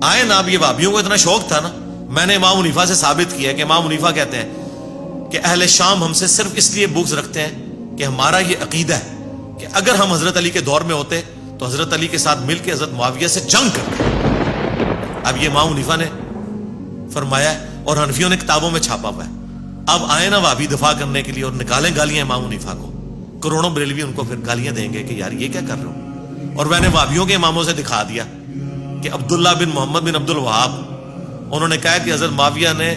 آئے نا, اب یہ وہابیوں کو اتنا شوق تھا نا, میں نے امام حنیفہ سے ثابت کیا کہ امام حنیفہ کہتے ہیں کہ اہل شام ہم سے صرف اس لیے بغض رکھتے ہیں کہ ہمارا یہ عقیدہ ہے کہ اگر ہم حضرت علی کے دور میں ہوتے تو حضرت علی کے ساتھ مل کے حضرت معاویہ سے جنگ کرتے. اب یہ امام حنیفہ نے فرمایا ہے اور حنفیوں نے کتابوں میں چھاپا ہوا ہے. اب آئے نا وہابی دفاع کرنے کے لیے اور نکالیں گالیاں امام حنیفہ کو, کروڑوں بریلوی ان کو پھر گالیاں دیں گے کہ یار یہ کیا کر رہے ہو. اور میں نے وہابیوں کے اماموں سے دکھا دیا کہ عبداللہ بن محمد بن عبد الوہاب, انہوں نے کہا کہ حضرت معاویہ نے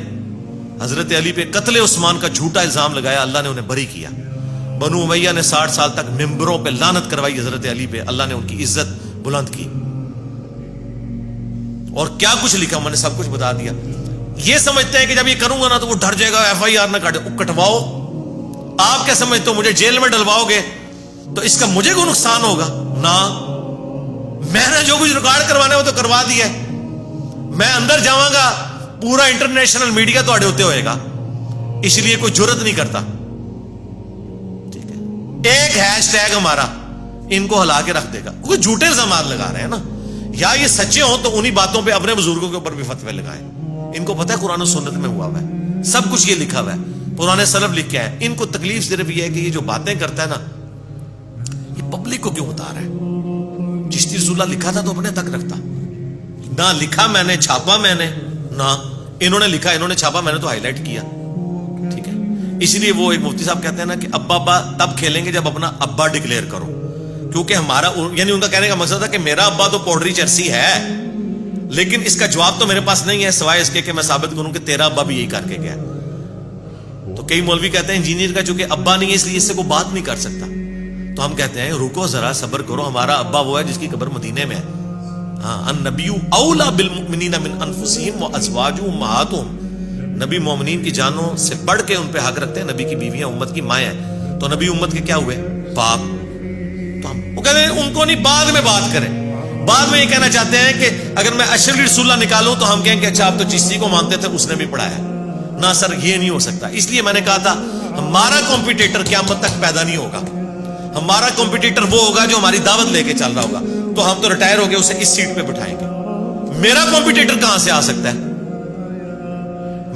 حضرت علی پہ قتل عثمان کا جھوٹا الزام لگایا, اللہ نے انہیں بری کیا. بنو امیہ نے 60 سال تک ممبروں پہ لعنت کروائی حضرت علی پہ, اللہ نے ان کی عزت بلند کی. اور کیا کچھ لکھا میں نے سب کچھ بتا دیا. یہ سمجھتے ہیں کہ جب یہ کروں گا نا تو وہ ڈر جائے گا, FIR نہ کٹواؤ. آپ کیا سمجھتے ہو مجھے جیل میں ڈلواؤ گے تو اس کا مجھے کوئی نقصان ہوگا؟ نہ, میں نے جو کچھ ریکارڈ کروانا وہ تو کروا دیا. میں اندر جاؤں گا پورا انٹرنیشنل میڈیا تو اڑے ہوتے ہوئے گا, اس لیے کوئی جرت نہیں کرتا. ٹھیک ہے, ایک ہیش ٹیگ ہمارا ان کو ہلا کے رکھ دے گا. کوئی جھوٹے الزامات لگا رہے ہیں نا, یا یہ سچے ہوں تو انہی باتوں پہ اپنے بزرگوں کے اوپر بھی فتوے لگائیں. ان کو پتہ ہے قرآن و سنت میں ہوا ہے, سب کچھ یہ لکھا ہوا ہے, پرانے سلف لکھ کے ہے. ان کو تکلیف صرف یہ ہے کہ یہ جو باتیں کرتا ہے نا یہ پبلک کو کیوں بتا رہا ہے. چشتی رسول اللہ لکھا تھا تو اپنے تک رکھتا, نہ لکھا میں نے چھاپا میں نے, نہ انہوں نے لکھا انہوں نے چھاپا میں نے تو ہائی لائٹ کیا. ٹھیک ہے, اسی لیے وہ ایک مفتی صاحب کہتے ہیں نا کہ ابا ابا تب کھیلیں گے جب اپنا ابا ڈکلیئر کرو, کیونکہ ہمارا یعنی ان کا کہنے کا مقصد تھا کہ میرا ابا تو پاؤڈری چرسی ہے, لیکن اس کا جواب تو میرے پاس نہیں ہے سوائے اس کے کہ میں ثابت کروں کہ تیرا ابا بھی یہی کر کے گیا. تو کئی مولوی کہتے ہیں انجینئر کا چونکہ ابا نہیں ہے اس لیے اس سے کوئی بات نہیں کر سکتا. تو ہم کہتے ہیں رکو ذرا صبر کرو, ہمارا ابا وہ ہے جس کی قبر مدینے میں ہے. ہاں, النبی اولا بالمؤمنین من انفسہم وازواجہ امہاتہم, نبی مومنین کی جانوں سے بڑھ کے ان پہ حق رکھتے ہیں. نبی کی بیویاں امت کی مائیں ہیں, تو نبی امت کے کیا ہوئے؟ باپ. تو ہم وہ کہتے ہیں ان کو نہیں, بعد میں بات کریں. بعد میں یہ کہنا چاہتے ہیں کہ اگر میں اشرف رسول اللہ نکالوں تو ہم کہیں کہ اچھا آپ تو چشتی کو مانتے تھے, اس نے بھی پڑھایا. نہ سر, یہ نہیں ہو سکتا. اس لیے میں نے کہا تھا ہمارا کمپٹیٹر قیامت تک پیدا نہیں ہوگا. ہمارا کمپٹیٹر وہ ہوگا جو ہماری دعوت لے کے چل رہا ہوگا, تو ہم تو ریٹائر ہو گئے اسے اس سیٹ پہ بٹھائیں گے. میرا کمپٹیٹر کہاں سے آ سکتا ہے؟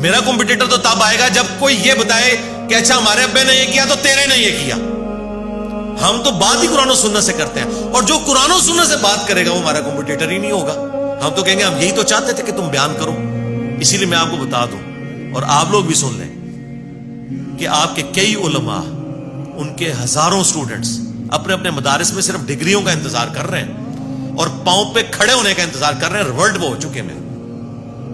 میرا کمپٹیٹر تو تب آئے گا جب کوئی یہ بتائے کہ اچھا ہمارے ابے نے یہ کیا تو تیرے نے یہ کیا. ہم تو بات ہی قرآن و سنت سے کرتے ہیں, اور جو قرآن و سنت سے بات کرے گا وہ ہمارا کمپٹیٹر ہی نہیں ہوگا. ہم تو کہیں گے ہم یہی تو چاہتے تھے کہ تم بیان کرو. اسی لیے میں آپ کو بتا دوں اور آپ لوگ بھی سن لیں کہ آپ کے کئی علماء, ان کے ہزاروں سٹوڈنٹس اپنے اپنے مدارس میں صرف ڈگریوں کا انتظار کر رہے ہیں اور پاؤں پہ کھڑے ہونے کا انتظار کر رہے ہیں. ریورٹ وہ ہو چکے ہیں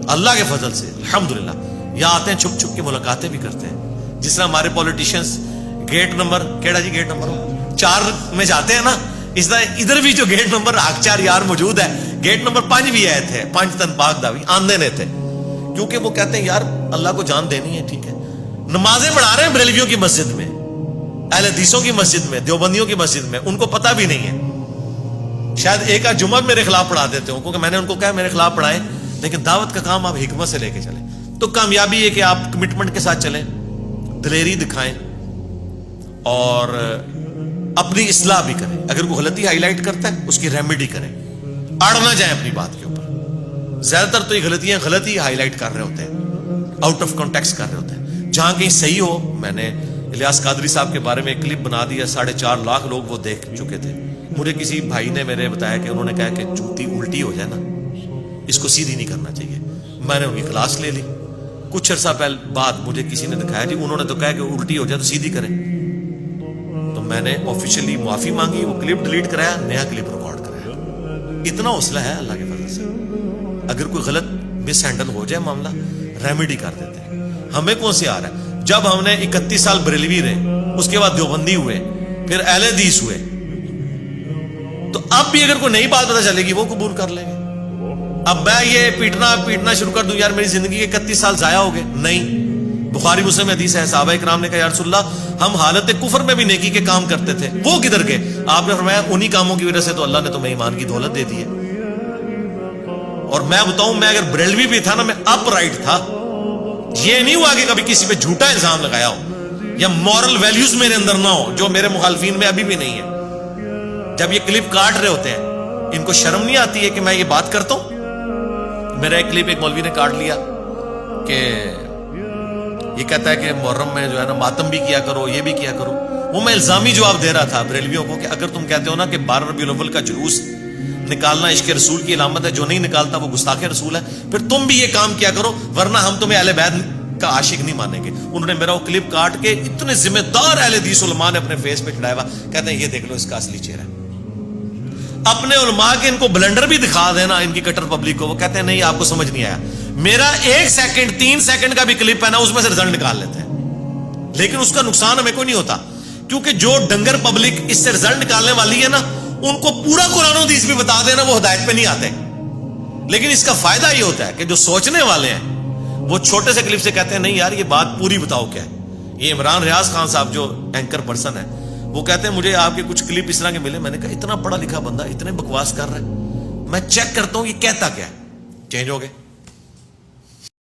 اللہ کے فضل سے الحمدللہ. یا آتے ہیں چھپ چھپ کے ملاقاتیں بھی کرتے ہیں, جس طرح ہمارے پولیٹیشینز گیٹ نمبر کیڑا جی گیٹ نمبر 4 میں جاتے ہیں نا, اس طرح ادھر بھی جو گیٹ نمبر 4 یار موجود ہے, گیٹ نمبر 5 بھی آئے تھے, 5 تن پاک دا بھی آندے نے تھے, کیونکہ وہ کہتے ہیں یار اللہ کو جان دینی ہے. ٹھیک ہے, نمازیں پڑھا رہے ہیں بریلویوں کی مسجد میں, اہل حدیثوں کی مسجد میں, دیوبندیوں کی مسجد میں, ان کو پتہ بھی نہیں ہے. شاید ایک آدھ جمعہ میرے خلاف پڑھا دیتے ہوں, کیونکہ میں نے ان کو کہا میرے خلاف پڑھائیں, لیکن دعوت کا کام آپ حکمت سے لے کے چلیں تو کامیابی ہے کہ آپ کمٹمنٹ کے ساتھ چلیں, دلیری دکھائیں اور اپنی اصلاح بھی کریں. اگر کوئی غلطی ہائی لائٹ کرتا ہے اس کی ریمیڈی کریں, اڑ نہ جائیں اپنی بات کے اوپر. زیادہ تر تو یہ غلطیاں غلطی ہائی لائٹ کر رہے ہوتے ہیں, آؤٹ آف کانٹیکسٹ کر رہے ہوتے ہیں. جہاں کہیں صحیح ہو, میں نے الیاس قادری صاحب کے بارے میں ایک کلپ بنا دیا, 4.5 لاکھ لوگ وہ دیکھ چکے تھے. مجھے کسی بھائی نے میرے بتایا کہ انہوں نے کہا کہ جوتی الٹی ہو جائے نا, اس کو سیدھی نہیں کرنا چاہیے. میں نے ان کی کلاس لے لی. کچھ عرصہ پہلے بعد مجھے کسی نے دکھایا جی انہوں نے تو کہا کہ الٹی ہو جائے تو سیدھی کریں. تو میں نے آفیشلی معافی مانگی, وہ کلپ ڈیلیٹ کرایا, نیا کلپ ریکارڈ کرایا. اتنا حوصلہ ہے اللہ کے فضل سے. اگر کوئی غلط مس ہینڈل ہو جائے معاملہ, ریمیڈی کر دیتے ہیں. ہمیں کون سی آ رہا ہے؟ جب ہم نے 31 سال بریلوی رہے, اس کے بعد دیوبندی ہوئے, پھر اہل حدیث ہوئے, تو اب بھی اگر کوئی نئی بات پتہ چلے گی وہ قبول کر لیں گے. اب میں یہ پیٹنا شروع کر دوں یار میری زندگی کے 31 سال ضائع ہو گئے, نہیں. بخاری مسلم حدیث ہے, صحابہ کرام نے کہا یا رسول اللہ ہم حالت کفر میں بھی نیکی کے کام کرتے تھے, وہ کدھر گئے؟ آپ نے فرمایا انہی کاموں کی وجہ سے تو اللہ نے تمہیں ایمان کی دولت دے دی ہے. اور میں بتاؤں, میں اگر بریلوی بھی تھا نا, میں اپ رائٹ تھا. یہ نہیں ہوا کہ کبھی کسی پہ جھوٹا الزام لگایا ہو یا مورل ویلیوز میرے اندر نہ ہو, جو میرے مخالفین میں ابھی بھی نہیں ہے. جب یہ کلپ کاٹ رہے ہوتے ہیں, ان کو شرم نہیں آتی ہے کہ میں یہ بات کرتا ہوں؟ میرا ایک کلپ ایک مولوی نے کاٹ لیا کہ یہ کہتا ہے کہ محرم میں جو ہے نا ماتم بھی کیا کرو، یہ بھی کیا کرو. وہ میں الزامی جواب دے رہا تھا بریلویوں کو کہ اگر تم کہتے ہو نا کہ 12 ربیع الاول کا جلوس نکالنا عشق رسول کی علامت ہے، جو نہیں نکالتا وہ گستاخ رسول ہے، پھر تم بھی یہ کام کیا کرو ورنہ ہم تمہیں اہل بیت کا عاشق نہیں مانیں گے. انہوں نے میرا وہ کلپ کاٹ کے اتنے ذمہ دار اہل حدیث علماء نے اپنے فیس پہ چڑھایا ہوا، کہتے ہیں یہ دیکھ لو اس کا اصلی چہرہ. اپنے علماء کے ان کو بلنڈر بھی دکھا دینا ان کی کٹر پبلک کو، وہ کہتے ہیں نہیں آپ کو سمجھ نہیں آیا. میرا 1 سیکنڈ 3 سیکنڈ کا بھی کلپ ہے نا اس میں سے رزلٹ نکال لیتے ہیں، لیکن اس کا نقصان ہمیں کوئی نہیں ہوتا، کیونکہ جو ڈنگر پبلک اس سے رزلٹ نکالنے والی ہے نا ان کو پورا قرآن و حدیث بھی بتا دینا وہ ہدایت پہ نہیں آتے. لیکن اس کا فائدہ یہ ہوتا ہے کہ جو سوچنے والے ہیں وہ چھوٹے سے کلپ سے کہتے ہیں نہیں یار یہ بات پوری بتاؤ کیا ہے. یہ عمران ریاض خان صاحب جو اینکر پرسن ہے وہ کہتے ہیں مجھے آپ کے کچھ کلپ اس طرح کے ملے، میں نے کہا اتنا پڑھا لکھا بندہ اتنے بکواس کر رہا ہے، میں چیک کرتا ہوں یہ کہتا کیا ہے. چینج ہو گئے.